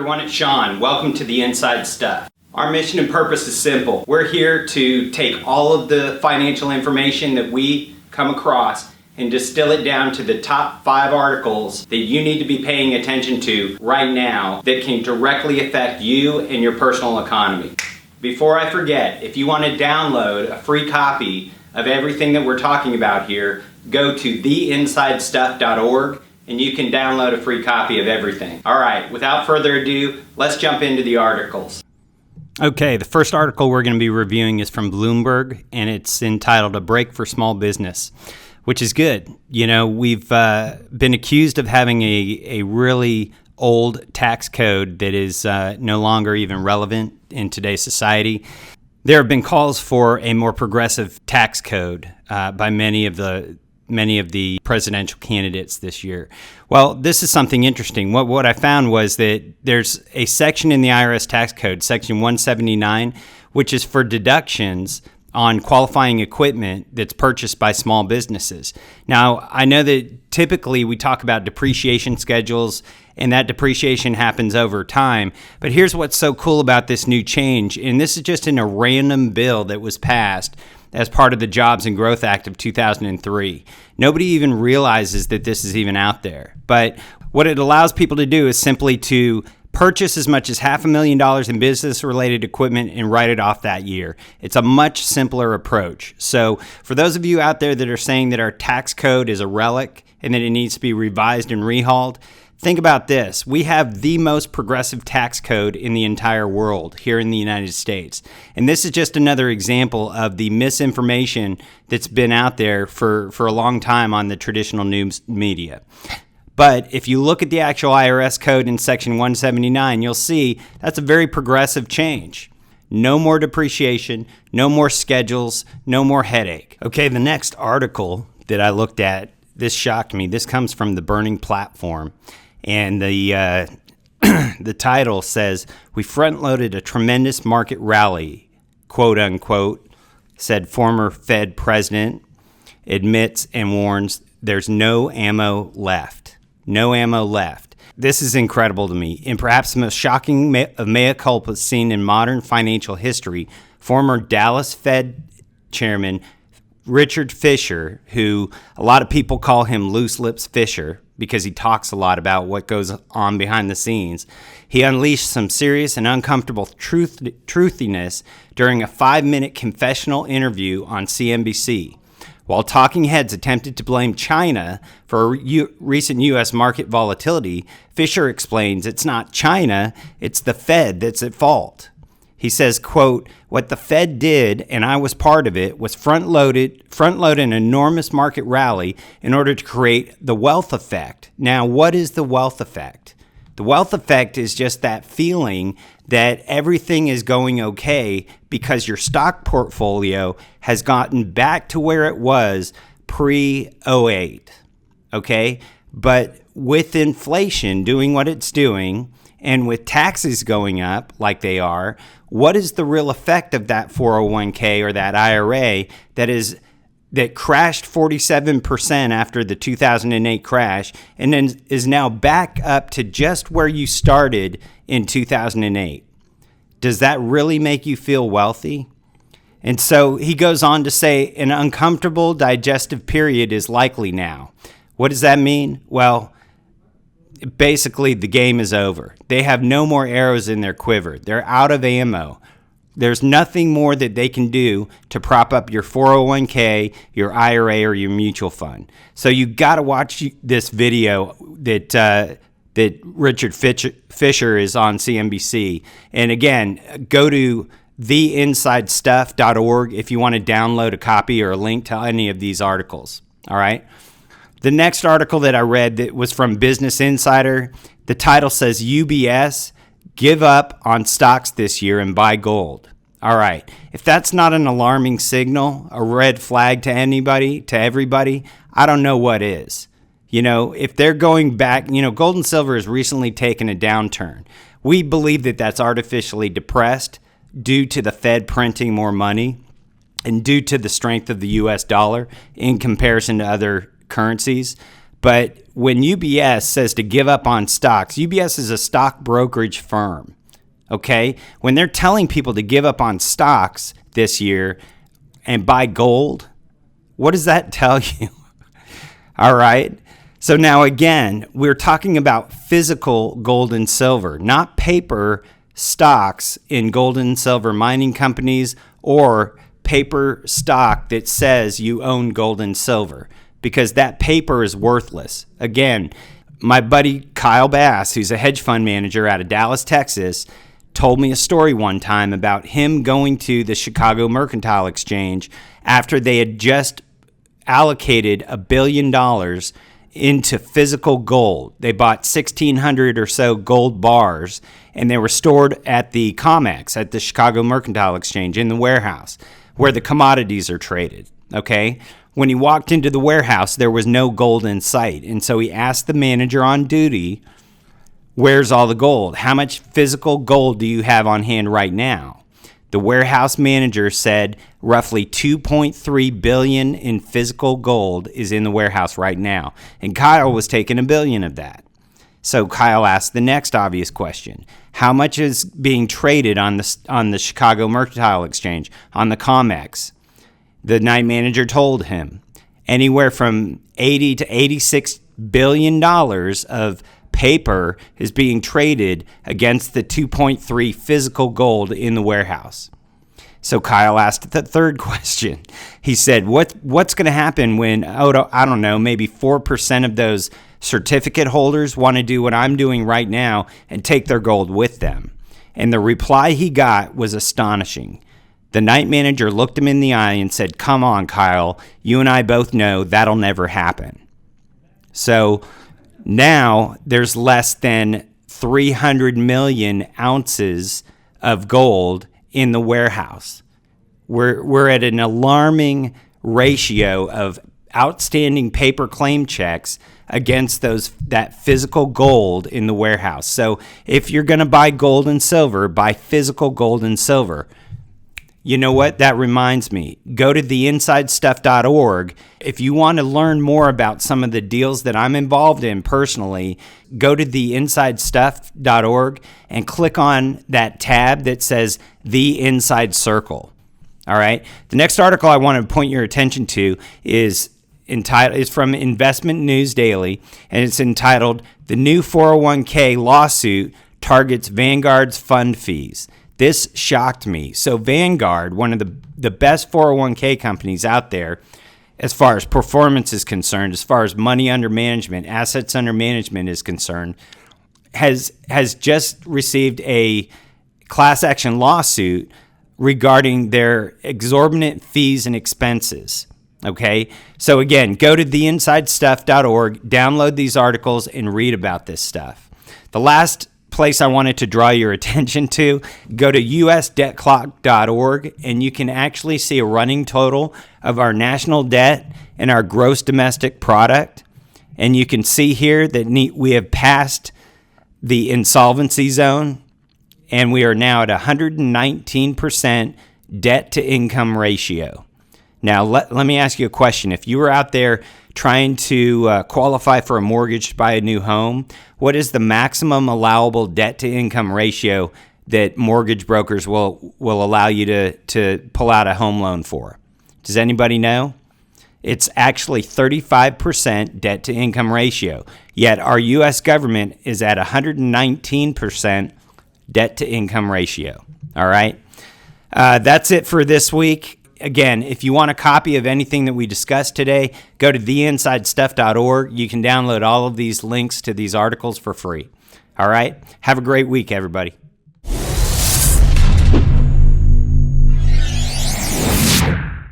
everyone, it's Sean. Welcome to the Inside Stuff. Our mission and purpose is simple. We're here to take all of the financial information that we come across and distill it down to the top 5 articles that you need to be paying attention to right now that can directly affect you and your personal economy. Before I forget, if you want to download a free copy of everything that we're talking about here, go to theinsidestuff.org and you can download a free copy of everything. All right, without further ado, let's jump into the articles. Okay, the first article we're going to be reviewing is from Bloomberg, and it's entitled "A Break for Small Business," which is good. You know, we've been accused of having a really old tax code that is no longer even relevant in today's society. There have been calls for a more progressive tax code by many of the presidential candidates this year. Well, this is something interesting. What I found was that there's a section in the IRS tax code, section 179, which is for deductions on qualifying equipment that's purchased by small businesses. Now, I know that typically we talk about depreciation schedules, and that depreciation happens over time. But here's what's so cool about this new change, and this is just in a random bill that was passed as part of the Jobs and Growth Act of 2003. Nobody even realizes that this is even out there. But what it allows people to do is simply to purchase as much as $500,000 in business-related equipment and write it off that year. It's a much simpler approach. So for those of you out there that are saying that our tax code is a relic and that it needs to be revised and rehauled, think about this. We have the most progressive tax code in the entire world here in the United States. And this is just another example of the misinformation that's been out there for a long time on the traditional news media. But if you look at the actual IRS code in section 179, you'll see that's a very progressive change. No more depreciation, no more schedules, no more headache. Okay, the next article that I looked at, this shocked me. This comes from the Burning Platform. And the title says, "We front-loaded a tremendous market rally," quote unquote, said former Fed president, admits and warns there's no ammo left. No ammo left. This is incredible to me. In perhaps the most shocking mea culpa seen in modern financial history, former Dallas Fed chairman Richard Fisher, who a lot of people call him Loose Lips Fisher because he talks a lot about what goes on behind the scenes, he unleashed some serious and uncomfortable truthiness during a 5-minute confessional interview on CNBC. While talking heads attempted to blame China for recent U.S. market volatility, Fisher explains it's not China, it's the Fed that's at fault. He says, quote, "What the Fed did, and I was part of it, was front-load an enormous market rally in order to create the wealth effect." Now, what is the wealth effect? The wealth effect is just that feeling that everything is going okay because your stock portfolio has gotten back to where it was pre-08, okay? But with inflation doing what it's doing and with taxes going up like they are, what is the real effect of that 401k or that IRA that crashed 47% after the 2008 crash and then is now back up to just where you started in 2008? Does that really make you feel wealthy? And so he goes on to say an uncomfortable digestive period is likely now. What does that mean? Well, basically the game is over. They have no more arrows in their quiver. They're out of ammo. There's nothing more that they can do to prop up your 401k, your IRA, or your mutual fund. So you got to watch this video that Richard Fisher is on CNBC. And again, go to theinsidestuff.org if you want to download a copy or a link to any of these articles. All right. The next article that I read that was from Business Insider, the title says UBS, "Give up on stocks this year and buy gold." All right. If that's not an alarming signal, a red flag to everybody, I don't know what is. You know, if they're going back, gold and silver has recently taken a downturn. We believe that that's artificially depressed due to the Fed printing more money and due to the strength of the U.S. dollar in comparison to other currencies. But when UBS says to give up on stocks, UBS is a stock brokerage firm, okay? When they're telling people to give up on stocks this year and buy gold, what does that tell you? All right. So now again, we're talking about physical gold and silver, not paper stocks in gold and silver mining companies or paper stock that says you own gold and silver, because that paper is worthless. Again, my buddy Kyle Bass, who's a hedge fund manager out of Dallas, Texas, told me a story one time about him going to the Chicago Mercantile Exchange after they had just allocated $1 billion into physical gold. They bought 1,600 or so gold bars, and they were stored at the COMEX, at the Chicago Mercantile Exchange, in the warehouse where the commodities are traded, okay? When he walked into the warehouse, there was no gold in sight, and so he asked the manager on duty, where's all the gold? How much physical gold do you have on hand right now? The warehouse manager said roughly 2.3 billion in physical gold is in the warehouse right now. And Kyle was taking $1 billion of that. So Kyle asked the next obvious question. How much is being traded on the Chicago Mercantile Exchange, on the COMEX? The night manager told him anywhere from 80 to 86 billion dollars of paper is being traded against the 2.3 physical gold in the warehouse. So Kyle asked the third question. He said, what's going to happen when, I don't know, maybe 4% of those certificate holders want to do what I'm doing right now and take their gold with them? And the reply he got was astonishing. The night manager looked him in the eye and said, come on, Kyle, you and I both know that'll never happen. So now there's less than 300 million ounces of gold in the warehouse. We're at an alarming ratio of outstanding paper claim checks against that physical gold in the warehouse. So if you're going to buy gold and silver, buy physical gold and silver. You know what? That reminds me. Go to theinsidestuff.org. If you want to learn more about some of the deals that I'm involved in personally, go to theinsidestuff.org and click on that tab that says The Inside Circle. All right? The next article I want to point your attention to is from Investment News Daily, and it's entitled, The New 401k Lawsuit Targets Vanguard's Fund Fees. This shocked me. So Vanguard, one of the best 401k companies out there, as far as performance is concerned, as far as money under management, assets under management is concerned, has just received a class action lawsuit regarding their exorbitant fees and expenses. Okay? So again, go to theinsidestuff.org, download these articles, and read about this stuff. The last place I wanted to draw your attention to, go to usdebtclock.org, and you can actually see a running total of our national debt and our gross domestic product. And you can see here that we have passed the insolvency zone, and we are now at 119% debt to income ratio. Now, let me ask you a question. If you were out there trying to qualify for a mortgage to buy a new home, what is the maximum allowable debt to income ratio that mortgage brokers will allow you to pull out a home loan for? Does anybody know? It's actually 35% debt to income ratio. Yet our U.S. government is at 119% debt to income ratio. All right. That's it for this week. Again, if you want a copy of anything that we discussed today, go to theinsidestuff.org. You can download all of these links to these articles for free. All right? Have a great week, everybody.